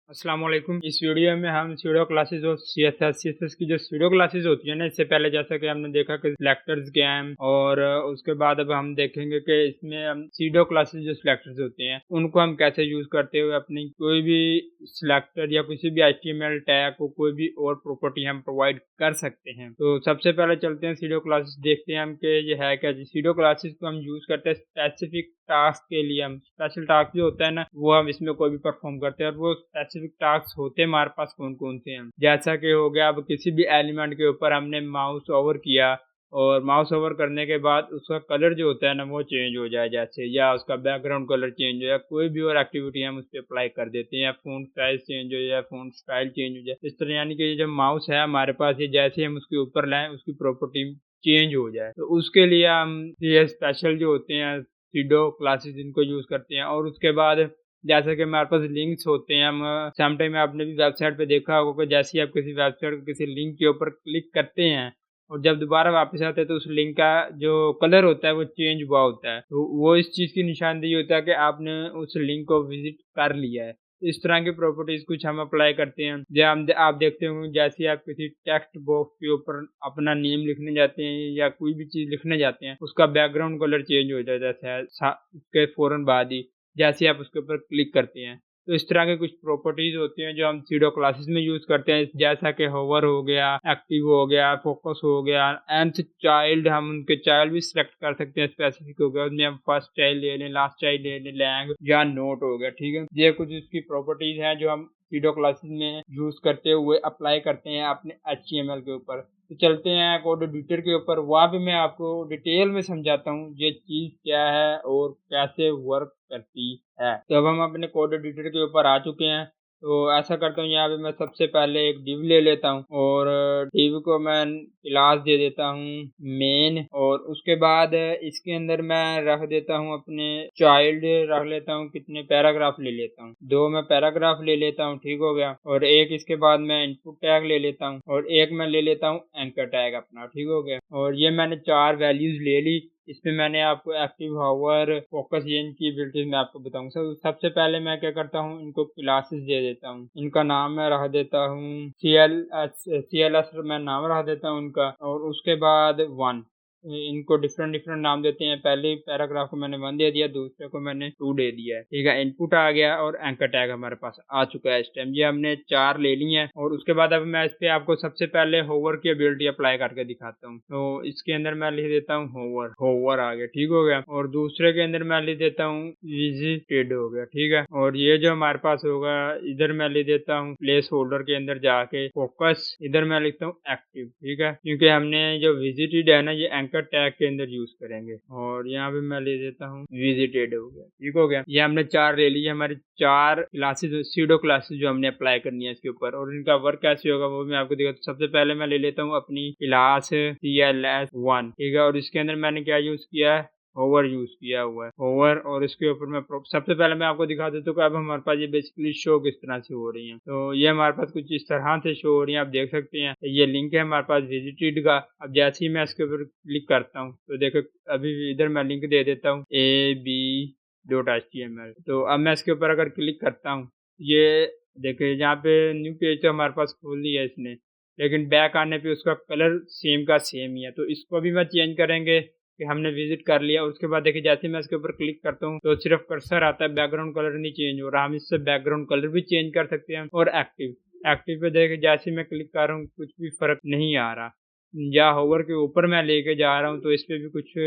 अस्सलाम वालेकुम। इस वीडियो में हम सूडो क्लासेस और सीएसएस की जो सूडो क्लासेस होती है ना, इससे पहले जैसा कि हमने देखा कि सिलेक्टर्स गेम और उसके बाद अब हम देखेंगे कि इसमें हम सीडो क्लासेस जो सिलेक्टर्स होते हैं उनको हम कैसे यूज करते हुए अपनी कोई भी सिलेक्टर या किसी भी एचटीएमएल टैग को कोई भी और प्रॉपर्टी हम प्रोवाइड कर सकते हैं। तो सबसे पहले चलते हैं सीडो क्लासेस, देखते हैं हम कि ये है क्या। सीडो क्लासेस को हम यूज करते हैं स्पेसिफिक टास्क के लिए। हम स्पेशल टास्क जो होता है ना, वो हम इसमें कोई भी परफॉर्म करते हैं और वो स्पेसिफिक टास्क होते हैं हमारे पास कौन कौन से हैं। जैसा कि हो गया, अब किसी भी एलिमेंट के ऊपर हमने माउस ओवर किया और माउस ओवर करने के बाद उसका कलर जो होता है ना वो चेंज हो जाए जैसे, या उसका बैकग्राउंड कलर चेंज हो जाए, कोई भी और एक्टिविटी हम उस पर अप्लाई कर देते हैं, या फ़ॉन्ट साइज चेंज हो जाए, फ़ॉन्ट स्टाइल चेंज हो जाए, इस तरह। यानी कि ये जो माउस है हमारे पास, ये जैसे हम उसके ऊपर लाएं उसकी प्रॉपर्टी चेंज हो जाए, तो उसके लिए हम ये स्पेशल जो होते हैं सीडो क्लासेस इनको यूज करते हैं। और उसके बाद जैसे कि हमारे पास लिंक्स होते हैं, हम समटाइम आपने भी वेबसाइट पे देखा होगा कि जैसे ही आप किसी वेबसाइट किसी लिंक के ऊपर क्लिक करते हैं और जब दोबारा वापस आते हैं तो उस लिंक का जो कलर होता है वो चेंज हुआ होता है, तो वो इस चीज़ की निशानदेही होता है कि आपने उस लिंक को विजिट कर लिया है। इस तरह की प्रॉपर्टीज कुछ हम अप्लाई करते हैं। आप देखते होंगे जैसे ही आप किसी टेक्स्ट बॉक्स के ऊपर अपना नेम लिखने जाते हैं या कोई भी चीज़ लिखने जाते हैं, उसका बैकग्राउंड कलर चेंज हो जाता है उसके फौरन बाद ही, जैसे ही आप उसके ऊपर क्लिक करते हैं। तो इस तरह के कुछ प्रॉपर्टीज होती हैं जो हम सीडो क्लासेस में यूज करते हैं, जैसा कि होवर हो गया, एक्टिव हो गया, फोकस हो गया, एंड चाइल्ड। हम उनके चाइल्ड भी सिलेक्ट कर सकते हैं, स्पेसिफिक हो गया उसमें हम फर्स्ट चाइल्ड ले लें, लास्ट चाइल्ड ले लें, लैंग या नोट हो गया। ठीक है, ये कुछ इसकी प्रॉपर्टीज हैं जो हम सीडो क्लासेस में यूज करते हुए अप्लाई करते हैं अपने एचटीएमएल के ऊपर। तो चलते हैं कोड एडिटर के ऊपर, वहाँ पे मैं आपको डिटेल में समझाता हूँ ये चीज़ क्या है और कैसे वर्क करती है। तो अब हम अपने कोड एडिटर के ऊपर आ चुके हैं। तो ऐसा करता हूँ, यहाँ पे मैं सबसे पहले एक डिव ले लेता हूँ और डिव को मैं क्लास दे देता हूँ मेन, और उसके बाद इसके अंदर मैं रख देता हूँ अपने चाइल्ड, रख लेता हूँ कितने पैराग्राफ ले लेता हूँ, 2 मैं पैराग्राफ ले लेता हूँ। ठीक हो गया। और एक इसके बाद मैं इनपुट टैग ले लेता हूँ और एक मैं ले लेता हूँ एंकर टैग अपना। ठीक हो गया। और ये मैंने 4 वैल्यूज ले ली। इसमें मैंने आपको एक्टिव, हावर, फोकस, ये इनकी एबिलिटीज मैं आपको बताऊंगा। सबसे पहले मैं क्या करता हूँ, इनको क्लासेस दे देता हूँ। इनका नाम मैं रख देता हूँ CLS मैं नाम रख देता हूँ उनका। और उसके बाद 1, इनको डिफरेंट डिफरेंट नाम देते हैं। पहले पैराग्राफ को मैंने 1 दे दिया, दूसरे को मैंने 2 दे दिया है। ठीक है, इनपुट आ गया और एंकर टैग हमारे पास आ चुका है इस टाइम। ये हमने 4 ले ली हैं। और उसके बाद अब मैं इस पे आपको सबसे पहले होवर की एबिलिटी अप्लाई करके दिखाता हूँ। तो इसके अंदर मैं लिख देता हूँ होवर, होवर आ गया। ठीक हो गया। और दूसरे के अंदर मैं लिख देता हूँ विजिटेड हो गया। ठीक है। और ये जो हमारे पास होगा, इधर मैं लिख देता हूँ प्लेस होल्डर के अंदर जाके फोकस, इधर मैं लिखता हूँ एक्टिव। ठीक है, क्योंकि हमने जो विजिटेड है ना, ये एंकर टैग के अंदर यूज करेंगे। और यहाँ पे मैं ले देता हूँ विजिटेड हो गया। ठीक हो गया। ये हमने 4 ले लिए, हमारी 4 क्लासेस, सीडो क्लासेस जो हमने अप्लाई करनी है इसके ऊपर। और इनका वर्क कैसे होगा वो मैं आपको दिखाता हूँ। सबसे पहले मैं ले लेता हूँ अपनी क्लास CLS1। ठीक है। और इसके अंदर मैंने क्या यूज किया है, होवर यूज किया हुआ है, होवर। और इसके ऊपर मैं सबसे पहले मैं आपको दिखा देता हूँ कि अब हमारे पास ये बेसिकली शो किस तरह से हो रही है। तो ये हमारे पास कुछ इस तरह से शो हो रही है, आप देख सकते हैं। ये लिंक है हमारे पास विजिटेड का। अब जैसे ही मैं इसके ऊपर क्लिक करता हूँ तो देखो अभी इधर मैं लिंक दे देता हूँ ab.html। तो अब मैं इसके ऊपर अगर क्लिक करता हूँ, ये देखिए यहाँ पे न्यू पेज तो हमारे पास खोल लिया है इसने, लेकिन बैक आने पे उसका कलर सेम का सेम ही है। तो इसको भी मैं चेंज करेंगे कि हमने विजिट कर लिया। उसके बाद देखिए जैसे मैं इसके ऊपर क्लिक करता हूँ तो सिर्फ कर्सर आता है, बैकग्राउंड कलर नहीं चेंज हो रहा। हम इससे बैकग्राउंड कलर भी चेंज कर सकते हैं। और एक्टिव, एक्टिव पे देखिए जैसे मैं क्लिक कर रहा हूँ कुछ भी फर्क नहीं आ रहा, या होवर के ऊपर मैं लेके जा रहा हूँ तो इस पे भी कुछ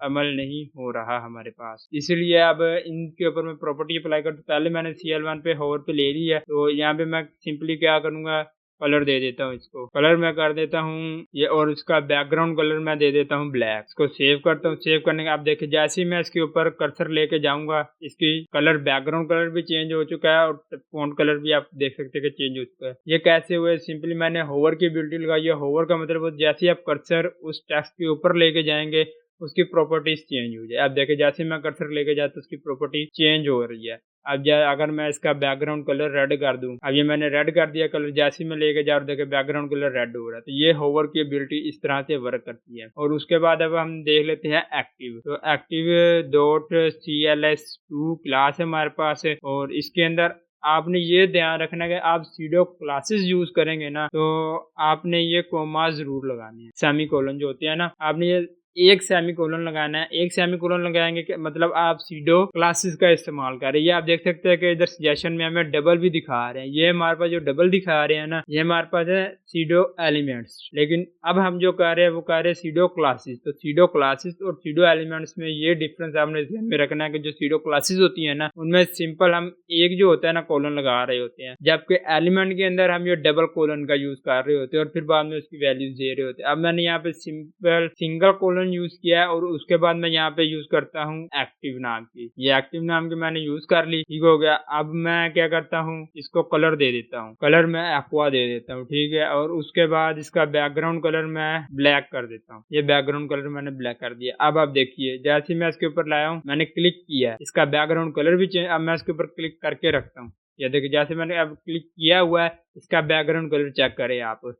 अमल नहीं हो रहा हमारे पास। इसलिए अब इनके ऊपर मैं प्रॉपर्टी अप्लाई करता हूँ। पहले मैंने CL1 पे होवर पे ले लिया है, तो यहाँ पे मैं सिंपली क्या करूँगा, कलर दे देता हूँ। इसको कलर मैं कर देता हूँ ये, और इसका बैकग्राउंड कलर मैं दे देता हूँ ब्लैक। इसको सेव करता हूँ। सेव करने के आप देखिए जैसे ही मैं इसके ऊपर कर्सर लेके जाऊंगा, इसकी कलर, बैकग्राउंड कलर भी चेंज हो चुका है और फॉन्ट कलर भी आप देख सकते हैं कि चेंज हो चुका है। ये कैसे हुआ, सिंपली मैंने होवर की एबिलिटी लगाई है। होवर का मतलब जैसे ही आप कर्सर उस टेक्स्ट के ऊपर लेके जाएंगे उसकी प्रॉपर्टीज चेंज हो जाए। आप देखें जैसे मैं कर्सर लेके जाता हूँ उसकी प्रॉपर्टी चेंज हो रही है। अब अगर मैं इसका बैकग्राउंड कलर रेड कर दूं, अब ये मैंने रेड कर दिया कलर, जैसे मैं लेके जा रहा हूँ देखे बैकग्राउंड कलर रेड हो रहा है। तो ये होवर की एबिलिटी इस तरह से वर्क करती है। और उसके बाद अब हम देख लेते हैं एक्टिव। तो एक्टिव डॉट CLS2 क्लास है हमारे पास है, और इसके अंदर आपने ये ध्यान रखना कि आप सीडो क्लासेस यूज करेंगे ना तो आपने ये कोमा जरूर लगाने हैं, सेमी कोलन जो होती है ना, आपने ये एक सेमी कोलन लगाना है। एक सेमी कोलन लगाएंगे कि मतलब आप सीडो क्लासेस का इस्तेमाल कर रहे हैं। ये आप देख सकते हैं कि इधर सजेशन में हमें डबल भी दिखा रहे हैं। ये हमारे पास जो डबल दिखा रहे हैं ना, ये हमारे पास है सीडो एलिमेंट्स। लेकिन अब हम जो कर रहे हैं वो कर रहे हैं सीडो क्लासेस। तो सीडो क्लासेस और सीडो एलिमेंट्स में ये डिफरेंस आपने ध्यान में रखना है कि जो सीडो क्लासेस होती है ना, उनमें सिंपल हम एक जो होता है ना कोलन लगा रहे होते हैं, जबकि एलिमेंट के अंदर हम ये डबल कोलन का यूज कर रहे होते हैं और फिर बाद में उसकी वैल्यूज दे रहे होते हैं। अब मैंने यहाँ पे सिंपल सिंगल कोलन यूज किया है और उसके बाद मैं यहाँ पे यूज करता हूँ एक्टिव नाम की। ये एक्टिव नाम की मैंने यूज कर ली, ठीक हो गया। अब मैं क्या करता हूँ, इसको कलर दे देता हूँ, कलर मैं एक्वा दे देता हूँ, ठीक है। और उसके बाद इसका बैकग्राउंड कलर मैं ब्लैक कर देता हूँ। ये बैकग्राउंड कलर मैंने ब्लैक कर दिया। अब आप देखिए जैसे मैं इसके ऊपर लाया हूँ, मैंने क्लिक किया, इसका बैकग्राउंड कलर भी चेंज। अब मैं इसके ऊपर क्लिक करके रखता हूँ, ये देखिए जैसे मैंने अब क्लिक किया हुआ है, इसका बैकग्राउंड कलर चेक करें आप,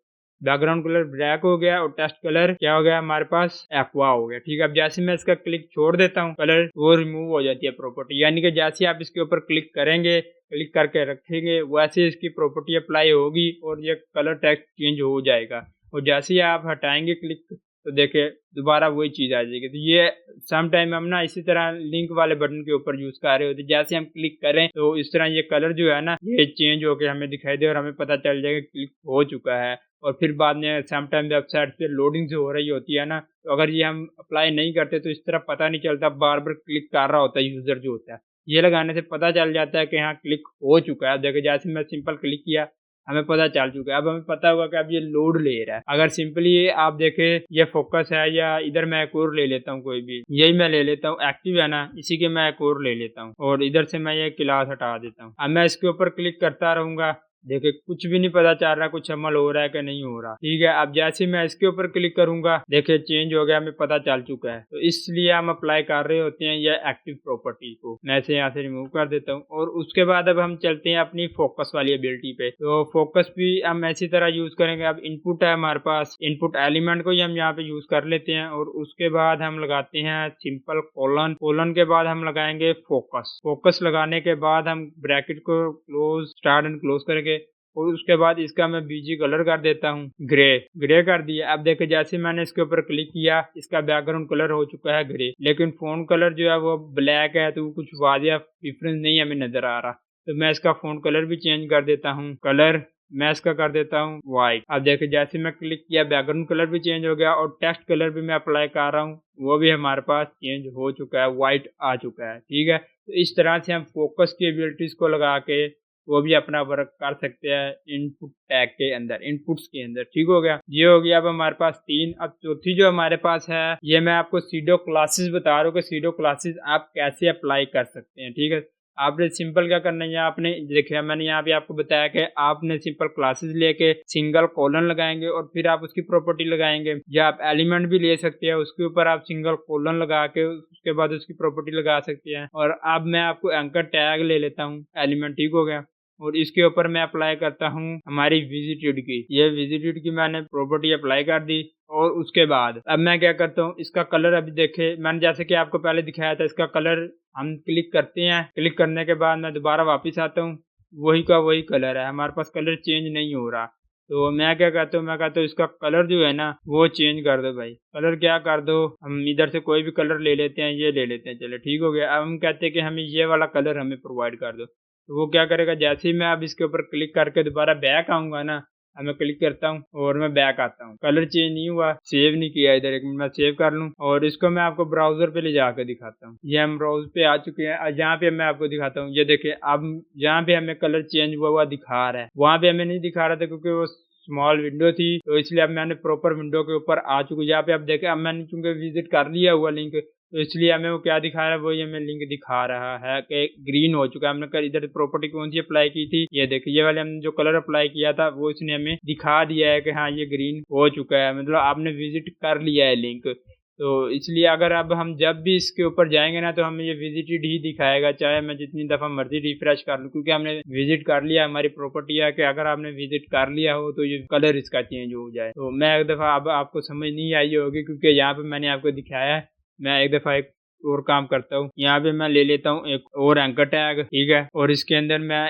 बैकग्राउंड कलर ब्लैक हो गया और टेक्स्ट कलर क्या हो गया हमारे पास, एक्वा हो गया, ठीक है। अब जैसे मैं इसका क्लिक छोड़ देता हूँ, कलर वो रिमूव हो जाती है प्रॉपर्टी, यानी कि जैसे आप इसके ऊपर क्लिक करेंगे, क्लिक करके रखेंगे, वैसे इसकी प्रॉपर्टी अप्लाई होगी और ये कलर टेक्स्ट चेंज हो जाएगा। और जैसे ही आप हटाएंगे क्लिक तो देखिए दोबारा वही चीज आ जाएगी। तो ये सम टाइम हम ना इसी तरह लिंक वाले बटन के ऊपर यूज कर रहे होते, जैसे हम क्लिक करें तो इस तरह ये कलर जो है ना ये चेंज होकर हमें दिखाई दे और हमें पता चल जाएगा क्लिक हो चुका है। और फिर बाद में सम टाइम वेबसाइट पे लोडिंग जो हो रही होती है ना, तो अगर ये हम अप्लाई नहीं करते तो इस तरह पता नहीं चलता, बार बार क्लिक कर रहा होता है यूजर जो होता है। ये लगाने से पता चल जाता है कि हाँ क्लिक हो चुका है। देखो जैसे मैं सिंपल क्लिक किया, हमें पता चल चुका है। अब हमें पता होगा कि अब ये लोड ले रहा है। अगर सिंपली आप देखें ये फोकस है, या इधर मैं एक और ले लेता हूँ, कोई भी यही मैं ले लेता हूँ, एक्टिव है ना, इसी के मैं एक और ले लेता हूँ और इधर से मैं ये क्लास हटा देता हूँ। अब मैं इसके ऊपर क्लिक करता रहूंगा, देखिए कुछ भी नहीं पता चल रहा कुछ अमल हो रहा है कि नहीं हो रहा, ठीक है। अब जैसे मैं इसके ऊपर क्लिक करूंगा, देखिए चेंज हो गया, हमें पता चल चुका है। तो इसलिए हम अप्लाई कर रहे होते हैं ये एक्टिव प्रॉपर्टी को। मैं इसे यहाँ से रिमूव कर देता हूँ और उसके बाद अब हम चलते हैं अपनी फोकस वाली एबिलिटी पे। तो फोकस भी हम ऐसी तरह यूज करेंगे। अब इनपुट है हमारे पास, इनपुट एलिमेंट को ही हम यहाँ पे यूज कर लेते हैं और उसके बाद हम लगाते हैं सिंपल कोलन, कोलन के बाद हम लगाएंगे फोकस। फोकस लगाने के बाद हम ब्रैकेट को क्लोज, स्टार्ट एंड क्लोज करेंगे और उसके बाद इसका मैं बीजी कलर कर देता हूँ ग्रे, ग्रे कर दिया। अब देखिए जैसे मैंने इसके ऊपर क्लिक किया, इसका बैकग्राउंड कलर हो चुका है ग्रे, लेकिन फोन कलर जो है वो ब्लैक है, तो कुछ वाजिया डिफरेंस नहीं हमें नजर आ रहा। तो मैं इसका फोन कलर भी चेंज कर देता हूँ, कलर मैं इसका कर देता हूँ व्हाइट। अब देखिए जैसे मैं क्लिक किया, बैकग्राउंड कलर भी चेंज हो गया और टेक्स्ट कलर भी मैं अप्लाई कर रहा हूँ, वो भी हमारे पास चेंज हो चुका है, व्हाइट आ चुका है, ठीक है। तो इस तरह से हम फोकस की एबिलिटीज को लगा के वो भी अपना वर्क कर सकते हैं इनपुट टैग के अंदर, इनपुट्स के अंदर, ठीक हो गया। ये हो गया अब हमारे पास 3। अब चौथी जो हमारे पास है, ये मैं आपको सीडो क्लासेस बता रहा हूँ कि सीडो क्लासेस आप कैसे अप्लाई कर सकते हैं, ठीक है। आपने सिंपल क्या करना है, आपने देखिए मैंने यहाँ पे आपको बताया कि आपने सिंपल क्लासेस लेके सिंगल कॉलन लगाएंगे और फिर आप उसकी प्रॉपर्टी लगाएंगे, या आप एलिमेंट भी ले सकते हैं, उसके ऊपर आप सिंगल कॉलन लगा के उसके बाद उसकी प्रॉपर्टी लगा सकते हैं। और अब मैं आपको एंकर टैग ले लेता हूँ एलिमेंट, ठीक हो गया। और इसके ऊपर मैं अप्लाई करता हूँ हमारी विजिटेड की, ये विजिटेड की मैंने प्रॉपर्टी अप्लाई कर दी। और उसके बाद अब मैं क्या करता हूँ, इसका कलर अभी देखे मैंने जैसे कि आपको पहले दिखाया था, इसका कलर हम क्लिक करते हैं, क्लिक करने के बाद मैं दोबारा वापस आता हूँ, वही का वही कलर है, हमारे पास कलर चेंज नहीं हो रहा। तो मैं क्या कहता हूँ, मैं कहता हूँ इसका कलर जो है ना वो चेंज कर दो भाई। कलर क्या कर दो, हम इधर से कोई भी कलर ले लेते हैं, ये ले लेते हैं, चलो ठीक हो गया। अब हम कहते हैं कि हमें ये वाला कलर हमें प्रोवाइड कर दो। तो वो क्या करेगा, जैसे ही मैं अब इसके ऊपर क्लिक करके दोबारा बैक आऊंगा ना, अब मैं क्लिक करता हूँ और मैं बैक आता हूँ, कलर चेंज नहीं हुआ, सेव नहीं किया इधर, एक मिनट मैं सेव कर लूँ और इसको मैं आपको ब्राउजर पे ले जाकर दिखाता हूँ। ये हम ब्राउजर पे आ चुके हैं, जहाँ पे मैं आपको दिखाता हूँ, ये देखिए अब जहाँ पे हमें कलर चेंज हुआ दिखा रहा है, वहाँ पे हमें नहीं दिखा रहा था क्योंकि वो स्मॉल विंडो थी, तो इसलिए अब मैंने प्रॉपर विंडो के ऊपर आ चुकी। यहाँ पे आप देखें, अब मैंने चूंकि विजिट कर लिया हुआ लिंक, तो इसलिए हमें वो क्या दिखा रहा है, वो ये हमें लिंक दिखा रहा है कि ग्रीन हो चुका है। हमने इधर प्रॉपर्टी कौन सी अप्लाई की थी, ये देखिए ये वाले हमने जो कलर अप्लाई किया था वो इसने हमें दिखा दिया है कि हाँ ये ग्रीन हो चुका है, मतलब आपने विजिट कर लिया है लिंक। तो इसलिए अगर अब हम जब भी इसके ऊपर जाएंगे ना, तो हमें ये विजिटेड ही दिखाएगा, चाहे मैं जितनी दफा मर्जी रिफ्रेश कर लूँ, क्योंकि हमने विजिट कर लिया। हमारी प्रॉपर्टी है कि अगर आपने विजिट कर लिया हो तो ये कलर इसका चेंज हो जाए। तो मैं एक दफा अब आपको समझ नहीं आई होगी क्योंकि यहाँ पे मैंने आपको दिखाया है, मैं एक दफा एक और काम करता हूँ। यहाँ पे मैं ले लेता हूँ एक और एंकर टैग, ठीक है, और इसके अंदर मैं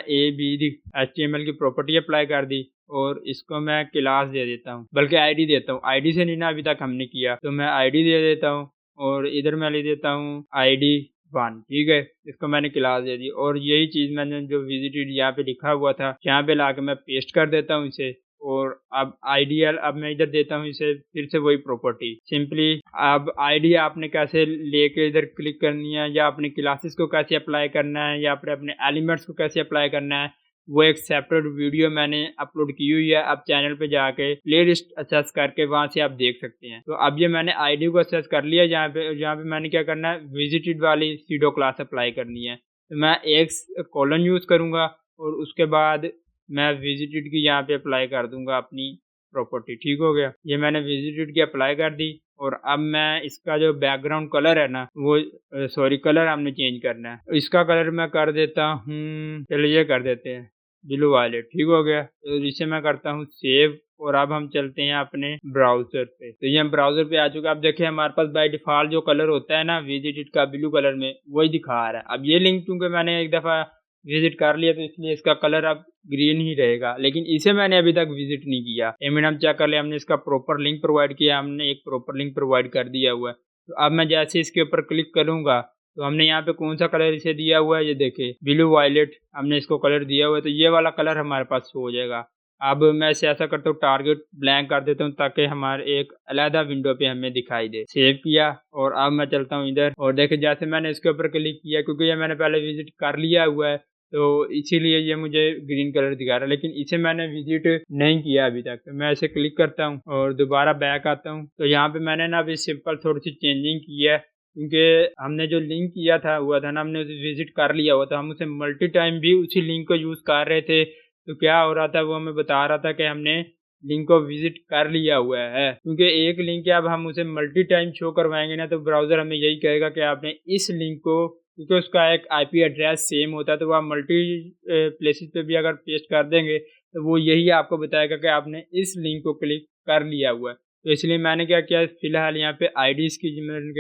HTML की प्रॉपर्टी अप्लाई कर दी और इसको मैं क्लास दे देता हूँ, बल्कि आईडी देता हूँ। आईडी से नहीं ना अभी तक हमने किया, तो मैं आईडी दे देता हूँ और इधर मैं ले देता हूँ ID1, ठीक है, इसको मैंने क्लास दे दी और यही चीज मैंने जो विजिटेड यहाँ पे लिखा हुआ था यहाँ पे लाके मैं पेस्ट कर देता हूँ इसे। और अब आइडियल, अब मैं इधर देता हूँ इसे फिर से वही प्रॉपर्टी सिंपली। अब आईडी आपने कैसे लेके इधर क्लिक करनी है, या अपने क्लासेस को कैसे अप्लाई करना है, या अपने एलिमेंट्स को कैसे अप्लाई करना है, वो एक सेपरेट वीडियो मैंने अपलोड की हुई है। आप चैनल पे जाके प्लेलिस्ट असेस करके वहां से आप देख सकते हैं। तो अब ये मैंने आईडी को असेस कर लिया, जहाँ पे मैंने क्या करना है, विजिटेड वाली सीडो क्लास अप्लाई करनी है। तो मैं एक कॉलन यूज करूंगा और उसके बाद मैं विजिटेड की यहाँ पे अप्लाई कर दूंगा अपनी प्रॉपर्टी। ठीक हो गया, ये मैंने विजिटेड की अप्लाई कर दी। और अब मैं इसका जो बैकग्राउंड कलर है ना, वो सॉरी कलर हमने चेंज करना है। इसका कलर मैं कर देता हूँ, चलिए ये कर देते हैं ब्लू वायलेट। ठीक हो गया, तो इसे मैं करता हूँ सेव और अब हम चलते हैं अपने ब्राउजर पे। तो ये हम ब्राउजर पे आ चुके हैं। आप देखिए हमारे पास बाय डिफॉल्ट जो कलर होता है ना विजिटेड का, ब्लू कलर में वही दिखा रहा है। अब ये लिंक क्योंकि मैंने एक दफा विजिट कर लिया तो इसलिए इसका कलर अब ग्रीन ही रहेगा, लेकिन इसे मैंने अभी तक विजिट नहीं किया। पेमेंट हम चेक कर ले, हमने इसका प्रॉपर लिंक प्रोवाइड किया, हमने एक प्रॉपर लिंक प्रोवाइड कर दिया हुआ है। तो अब मैं जैसे इसके ऊपर क्लिक करूंगा तो हमने यहाँ पे कौन सा कलर इसे दिया हुआ है, ये देखे ब्लू वायलेट हमने इसको कलर दिया हुआ है, तो ये वाला कलर हमारे पास शो हो जाएगा। अब मैं इसे ऐसा करता हूँ, टारगेट ब्लैंक कर देता हूँ ताकि हमारे एक अलग विंडो पे हमें दिखाई दे। सेव किया और अब मैं चलता हूँ इधर और देखे जैसे मैंने इसके ऊपर क्लिक किया, क्योंकि ये मैंने पहले विजिट कर लिया हुआ है तो इसीलिए ये मुझे ग्रीन कलर दिखा रहा है, लेकिन इसे मैंने विजिट नहीं किया अभी तक। तो मैं इसे क्लिक करता हूँ और दोबारा बैक आता हूँ। तो यहाँ पे मैंने ना अभी सिंपल थोड़ी सी चेंजिंग की है, क्योंकि हमने जो लिंक किया था हुआ था ना, हमने उसे विजिट कर लिया हुआ था, हम उसे मल्टी टाइम भी उसी लिंक को यूज कर रहे थे। तो क्या हो रहा था, वो हमें बता रहा था कि हमने लिंक को विजिट कर लिया हुआ है। क्योंकि एक लिंक है, अब हम उसे मल्टी टाइम शो करवाएंगे ना तो ब्राउजर हमें यही कहेगा कि आपने इस लिंक को, क्योंकि उसका एक आईपी एड्रेस सेम होता है, तो आप मल्टी प्लेसेस पे भी अगर पेस्ट कर देंगे तो वो यही आपको बताएगा कि आपने इस लिंक को क्लिक कर लिया हुआ है। तो इसलिए मैंने क्या किया, फिलहाल यहाँ पे आईडीज की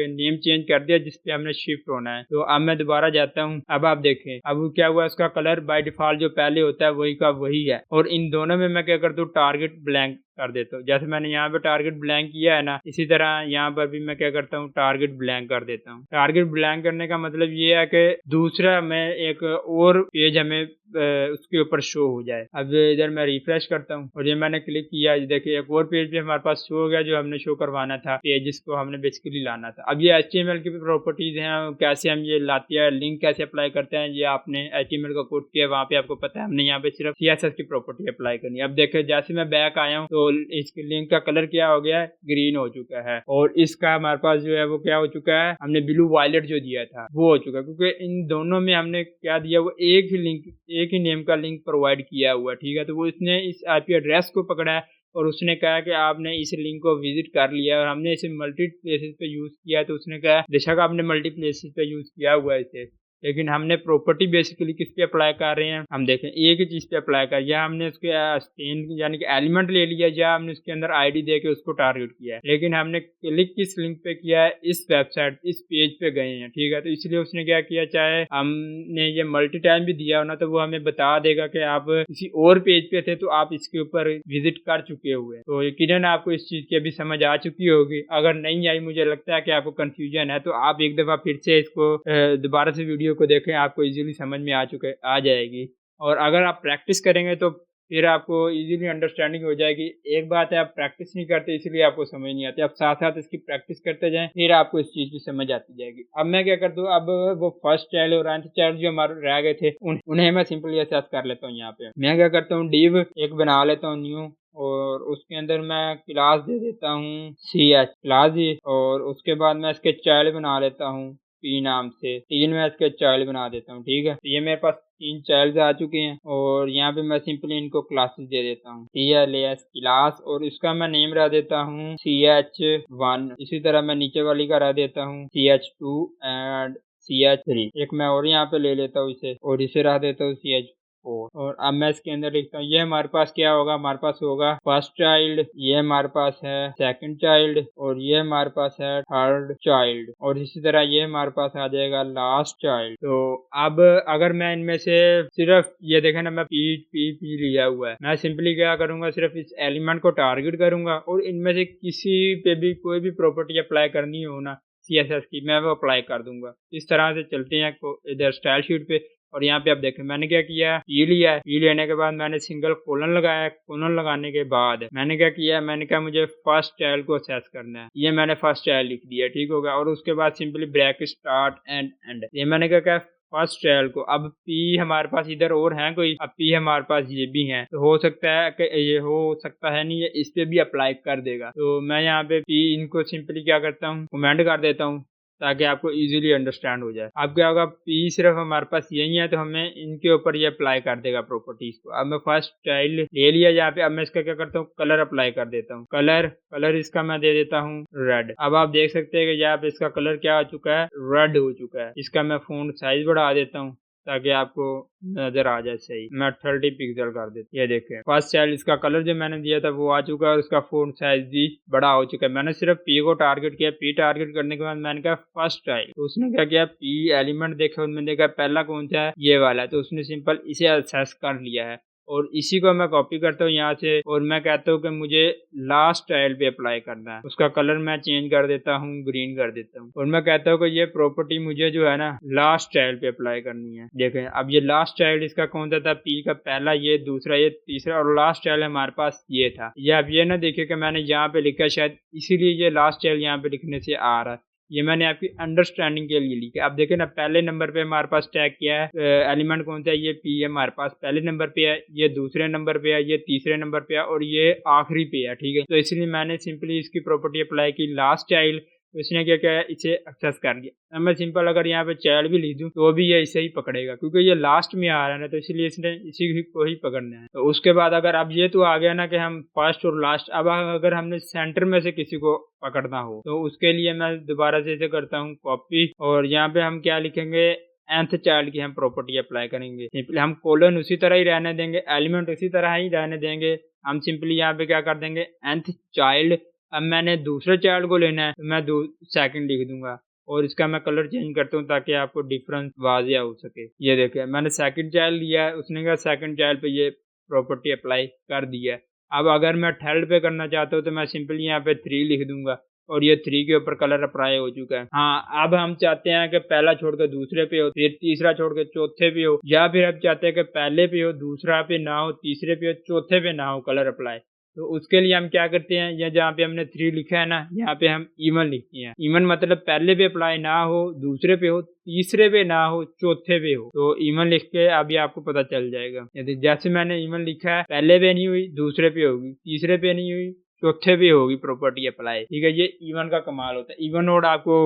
नेम चेंज कर दिया जिसपे हमने शिफ्ट होना है। तो अब मैं दोबारा जाता हूँ। अब आप देखें अब क्या हुआ, उसका कलर बाय डिफॉल्ट जो पहले होता है वही का वही है। और इन दोनों में मैं क्या करता हूँ, टारगेट ब्लैंक कर देता हूँ। जैसे मैंने यहाँ पे टारगेट ब्लैंक किया है ना, इसी तरह यहाँ पर भी मैं क्या करता हूँ, टारगेट ब्लैंक कर देता हूँ। टारगेट ब्लैंक करने का मतलब ये है कि दूसरा मैं एक और पेज हमें उसके ऊपर शो हो जाए। अब इधर मैं रिफ्रेश करता हूँ और ये मैंने क्लिक किया, देखिए एक और पेज भी हमारे पास शो हो गया जो हमने शो करवाना था, पेज को हमने बेसिकली लाना था। अब ये HTML की प्रॉपर्टीज हैं, कैसे हम ये लाते हैं, लिंक कैसे अप्लाई करते हैं, ये आपने HTML का कोड किया वहाँ पे आपको पता है। हमने यहाँ पे सिर्फ CSS की प्रॉपर्टी अप्लाई करनी है। अब देखिए जैसे मैं बैक आया हूँ तो इस लिंक का कलर क्या हो गया है, ग्रीन हो चुका है। और इसका हमारे पास जो है वो क्या हो चुका है, हमने ब्लू वायलेट जो दिया था वो हो चुका है, क्योंकि इन दोनों में हमने क्या दिया, वो एक ही लिंक, एक ही नेम का लिंक प्रोवाइड किया हुआ। ठीक है, तो वो इसने इस आईपी एड्रेस को पकड़ा है और उसने कहा कि आपने इस लिंक को विजिट कर लिया और हमने इसे मल्टी प्लेसेस पे यूज किया। तो उसने कहा बेशक आपने मल्टी प्लेसेस पे यूज किया हुआ है इसे, लेकिन हमने प्रॉपर्टी बेसिकली किस पे अप्लाई कर रहे हैं, हम देखें एक ही चीज पे अप्लाई कर, या हमने उसके स्टेन यानी कि एलिमेंट ले लिया, या हमने उसके अंदर आईडी दे के उसको टारगेट किया है, लेकिन हमने क्लिक किस लिंक पे किया है, इस वेबसाइट इस पेज पे गए हैं। ठीक है, तो इसलिए उसने क्या किया, चाहे हमने ये मल्टी टाइम भी दिया हो ना तो वो हमें बता देगा कि आप किसी और पेज पे थे तो आप इसके ऊपर विजिट कर चुके हुए। तो यकीनन आपको इस चीज की अभी समझ आ चुकी होगी। अगर नहीं आई, मुझे लगता है कि आपको कंफ्यूजन है, तो आप एक दफा फिर से इसको दोबारा से वीडियो को देखें, आपको इजीली समझ में आ जाएगी। और अगर आप प्रैक्टिस करेंगे तो फिर आपको इजीली अंडरस्टैंडिंग हो जाएगी। एक बात है आप प्रैक्टिस नहीं करते इसलिए आपको समझ नहीं आती, आप साथ साथ इसकी प्रैक्टिस करते जाएं, फिर आपको इस चीज की समझ आती जाएगी। अब मैं क्या करता हूँ, अब वो फर्स्ट चाइल्ड और nth चाइल्ड जो हमारे रह गए थे उन्हें मैं सिंपली असेस कर लेता हूँ। यहाँ पे मैं क्या करता हूँ, डिव एक बना लेता हूँ न्यू, और उसके अंदर मैं क्लास दे देता हूँ CH क्लास ही, और उसके बाद मैं इसके चाइल्ड बना लेता हूँ P नाम से, 3 मैं इसके चाइल्ड बना देता हूँ। ठीक है, तो ये मेरे पास 3 चाइल्ड आ चुके हैं और यहाँ पे मैं सिंपली इनको क्लासेस दे देता हूँ, CLAS क्लास, और इसका मैं नेम रख देता हूँ CH1। इसी तरह मैं नीचे वाली का रख देता हूँ CH2 एंड CH3। एक मैं और यहाँ पे ले लेता हूँ इसे और इसे रख देता हूँ CH 4 और अब मैं इसके अंदर लिखता हूँ। ये हमारे पास क्या होगा, हमारे पास होगा फर्स्ट चाइल्ड, ये हमारे पास है सेकंड चाइल्ड और ये हमारे पास है थर्ड चाइल्ड और इसी तरह ये हमारे पास आ जाएगा लास्ट चाइल्ड। तो अब अगर मैं इनमें से सिर्फ ये देखें ना, मैं पी लिया हुआ है, मैं सिंपली क्या करूंगा, सिर्फ इस एलिमेंट को टारगेट करूंगा और इनमें से किसी पे भी कोई भी प्रॉपर्टी अप्लाई करनी हो ना CSS की, मैं वो अप्लाई कर दूंगा। इस तरह से चलते हैं इधर स्टाइल शीट पे और यहाँ पे आप देखें मैंने क्या किया, पी लिया है। पी लेने के बाद मैंने सिंगल कोलन लगाया। कोलन लगाने के बाद मैंने क्या किया, मैंने कहा मुझे फर्स्ट चाइल्ड को असेस करना है, ये मैंने फर्स्ट चाइल्ड लिख दिया, ठीक होगा। और उसके बाद simply bracket start and and, ये मैंने क्या कहा फर्स्ट चाइल्ड को। अब पी हमारे पास इधर और है कोई, अब पी हमारे पास ये भी है, तो हो सकता है कि ये हो सकता है नहीं, ये इस पे भी अप्लाई कर देगा। तो मैं यहाँ पे पी इनको सिंपली क्या करता हूँ, कमेंट कर देता हूँ ताकि आपको इजीली अंडरस्टैंड हो जाए। अब क्या होगा, पी सिर्फ हमारे पास यही है तो हमें इनके ऊपर ये अप्लाई कर देगा प्रॉपर्टीज को। अब मैं फर्स्ट चाइल्ड ले लिया यहाँ पे, अब मैं इसका क्या करता हूँ, कलर अप्लाई कर देता हूँ। कलर इसका मैं दे देता हूँ रेड। अब आप देख सकते हैं कि यहाँ पे इसका कलर क्या हो चुका है, रेड हो चुका है। इसका मैं फ़ॉन्ट साइज बढ़ा देता हूँ ताकि आपको नजर आ जाए सही। मैं 30 पिक्सल कर देता हूँ। ये देखें फर्स्ट चाइल्ड इसका कलर जो मैंने दिया था वो आ चुका है और उसका फ़ॉन्ट साइज भी बड़ा हो चुका है। मैंने सिर्फ पी को टारगेट किया। पी टारगेट करने के बाद मैंने कहा फर्स्ट चाइल्ड, तो उसने क्या किया, पी एलिमेंट देखे, उनमें देखा पहला कौन सा है, ये वाला है, तो उसने सिंपल इसे एक्सेस कर लिया है। और इसी को मैं कॉपी करता हूँ यहाँ से और मैं कहता हूँ कि मुझे लास्ट चाइल्ड पे अप्लाई करना है। उसका कलर मैं चेंज कर देता हूँ, ग्रीन कर देता हूँ और मैं कहता हूँ कि ये प्रॉपर्टी मुझे जो है ना लास्ट चाइल्ड पे अप्लाई करनी है। देखें अब ये लास्ट चाइल्ड इसका कौन सा था, पी का पहला, ये दूसरा, ये तीसरा और लास्ट चाइल्ड हमारे पास ये था। ये अब ये ना देखिए कि मैंने यहाँ पे लिखा, शायद इसीलिए ये लास्ट चाइल्ड यहाँ पे लिखने से आ रहा है। ये मैंने आपकी अंडरस्टैंडिंग के लिए लिखा। आप देखें ना पहले नंबर पे हमारे पास टैग किया है एलिमेंट कौन सा है, ये पी है हमारे पास पहले नंबर पे है, ये दूसरे नंबर पे है, ये तीसरे नंबर पे है और ये आखिरी पे है, ठीक है। तो इसलिए मैंने सिंपली इसकी प्रॉपर्टी अप्लाई की लास्ट चाइल्ड, तो इसने क्या किया, इसे एक्सेस कर दिया। अब मैं सिंपल अगर यहाँ पे चाइल्ड भी लिख दूँ तो भी ये इसे ही पकड़ेगा क्योंकि ये लास्ट में आ रहा है ना, तो इसलिए इसने इसी को ही पकड़ना है। तो उसके बाद अगर अब ये तो आ गया ना कि हम फर्स्ट और लास्ट, अब अगर हमने सेंटर में से किसी को पकड़ना हो तो उसके लिए मैं दोबारा से इसे करता हूँ कॉपी और यहाँ पे हम क्या लिखेंगे, nth चाइल्ड की हम प्रॉपर्टी अप्लाई करेंगे। सिंपली हम कोलन उसी तरह ही रहने देंगे, एलिमेंट उसी तरह ही रहने देंगे। हम सिंपली यहाँ पे क्या कर देंगे, nth चाइल्ड। अब मैंने दूसरे चाइल्ड को लेना है तो मैं सेकंड लिख दूंगा और इसका मैं कलर चेंज करता हूँ ताकि आपको डिफरेंस वाजिया हो सके। ये देखिए मैंने सेकंड चाइल्ड लिया है, उसने कहा सेकंड चाइल्ड पे ये प्रॉपर्टी अप्लाई कर दिया है। अब अगर मैं थर्ड पे करना चाहता हूँ तो मैं सिंपली यहाँ पे 3 लिख दूंगा और ये 3 के ऊपर कलर अप्लाई हो चुका है। हाँ अब हम चाहते हैं कि पहला छोड़कर दूसरे पे हो, फिर तीसरा छोड़कर चौथे पे हो, या फिर हम चाहते हैं कि पहले पे हो, दूसरा पे ना हो, तीसरे पे हो, चौथे पे ना हो कलर अप्लाई। तो उसके लिए हम क्या करते हैं, या जहाँ पे हमने 3 लिखा है ना, यहाँ पे हम इवन लिखते हैं। इवन मतलब पहले पे अप्लाई ना हो, दूसरे पे हो, तीसरे पे ना हो, चौथे पे हो। तो इवन लिख के अभी आपको पता चल जाएगा। यदि जैसे मैंने इवन लिखा है, पहले पे नहीं हुई, दूसरे पे होगी, तीसरे पे नहीं हुई, चौथे भी होगी प्रॉपर्टी अप्लाई, ठीक है। ये इवन का कमाल होता है। इवन ओड आपको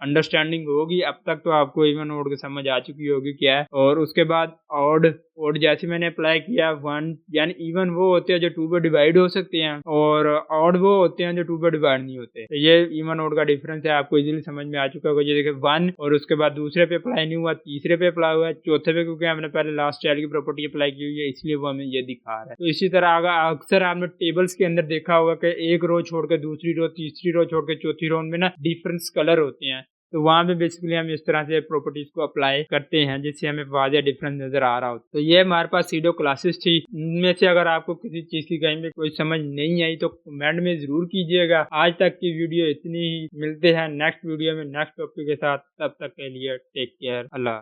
अंडरस्टैंडिंग होगी, अब तक तो आपको इवन ओड की समझ आ चुकी होगी क्या है। और उसके बाद ऑड जैसे मैंने अप्लाई किया 1, यानी इवन वो होते हैं जो 2 पे डिवाइड हो सकते हैं और ऑड वो होते हैं जो 2 पे डिवाइड नहीं होते। तो ये इवन ऑड का डिफरेंस है, आपको इजीली समझ में आ चुका होगा। ये देखिए 1 और उसके बाद दूसरे पे अप्लाई नहीं हुआ, तीसरे पे अप्लाई हुआ, चौथे पे क्योंकि हमने पहले लास्ट चाइल्ड की प्रॉपर्टी अप्लाई की हुई है इसलिए वो हमें ये दिखा रहा है। तो इसी तरह अक्सर आपने टेबल्स के अंदर देखा होगा कि एक रो छोड़ के दूसरी रो, तीसरी रो छोड़ के चौथी रो में ना डिफरेंस कलर होते हैं। तो वहां पे बेसिकली हम इस तरह से प्रॉपर्टीज को अप्लाई करते हैं जिससे हमें वाज़ेह डिफरेंस नजर आ रहा हो। तो ये हमारे पास सीडो क्लासेस थी। इनमें से अगर आपको किसी चीज की कहीं पे कोई समझ नहीं आई तो कमेंट में जरूर कीजिएगा। आज तक की वीडियो इतनी ही, मिलते हैं नेक्स्ट वीडियो में नेक्स्ट टॉपिक के साथ, तब तक के लिए टेक केयर, अल्लाह।